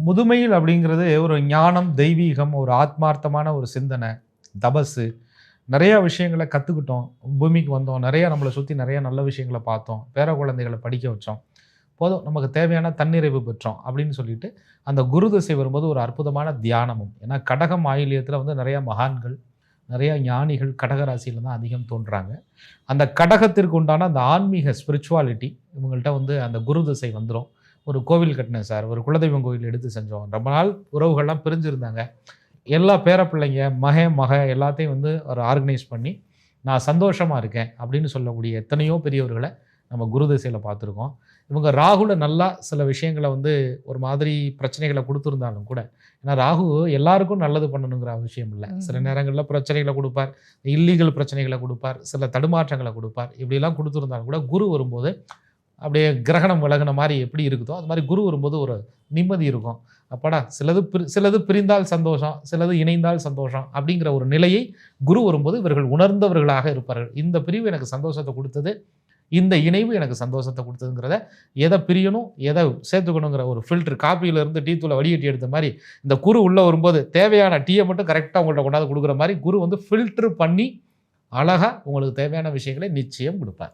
முதுமையில் அப்படிங்கிறது ஒரு ஞானம், தெய்வீகம், ஒரு ஆத்மார்த்தமான ஒரு சிந்தனை, தபசு, நிறையா விஷயங்கள கத்துக்கிட்டோம். பூமிக்கு வந்தோம். நிறையா நம்மள சுத்தி நிறைய நல்ல விஷயங்கள பார்த்தோம். பேர குழந்தைகள படிக்க வச்சோம். போதும் நமக்கு தேவையான தன்னிறைவு பெற்றோம் அப்படின்னு சொல்லிட்டு, அந்த குரு திசை வரும்போது ஒரு அற்புதமான தியானமும். ஏன்னா கடகம் ஆயில்யத்தில வந்து நிறைய மகான்கள், நிறைய ஞானிகள் கடக ராசியில தான் அதிகம் தோன்றாங்க. அந்த கடகத்திற்கு உண்டான அந்த ஆன்மீக ஸ்பிரிச்சுவாலிட்டி இவங்கள்ட்ட வந்து அந்த குரு திசை வந்துரும். ஒரு கோவில் கட்டினேன் சார், ஒரு குலதெய்வம் கோவில் எடுத்து செஞ்சோம். ரொம்ப நாள் உறவுகள்லாம் பிரிஞ்சிருந்தாங்க. எல்லா பேர பிள்ளைங்க, மகன், மக எல்லாத்தையும் வந்து ஒரு ஆர்கனைஸ் பண்ணி, நான் சந்தோஷமா இருக்கேன் அப்படின்னு சொல்லக்கூடிய எத்தனையோ பெரியவர்கள நம்ம குரு திசையில பார்த்துருக்கோம். இவங்க ராகுல நல்லா சில விஷயங்கள வந்து ஒரு மாதிரி பிரச்சனைகள குடுத்திருந்தாலும் கூட, ஏன்னா ராகு எல்லாருக்கும் நல்லது பண்ணணுங்கிற அவசியம் இல்ல. சில ம். நேரங்கள்ல பிரச்சனைகள குடுப்பார், இல்லீகல் பிரச்சனைகள குடுப்பார், சில தடுமாற்றங்கள குடுப்பார். இப்படிலாம் குடுத்திருந்தாலும் கூட குரு வரும்போது அப்படியே கிரகணம் விலகுன மாரி எப்படி இருக்குதோ, அது மாரி குரு வரும்போது ஒரு நிம்மதி இருக்கும். அப்பாடா! சிலது பிரிந்தால் சந்தோஷம், சிலது இணைந்தால் சந்தோஷம் அப்படிங்கிற ஒரு நிலையை குரு வரும்போது இவர்கள் உணர்ந்தவர்களாக இருப்பார்கள். இந்த பிரிவு எனக்கு சந்தோஷத்த குடுத்தது. இந்த இணைவு எனக்கு சந்தோஷத்த குடுத்ததுங்கிறத, எத பிரியணும், எத சேர்த்துக்கணுங்கிற ஒரு ஃபில்டர் காப்பியில இருந்து டீ தூள வடிகட்டி எடுத்த மாரி, இந்த குரு உள்ள வரும்போது தேவையான டீய மட்டும் கரெக்ட்டா உங்கள்ட்ட கொண்டாந்து குடுக்குற மாரி, குரு வந்து ஃபில்டர் பண்ணி, அழகா உங்களுக்கு தேவையான விஷயங்களை நிச்சயம் குடுப்பார்.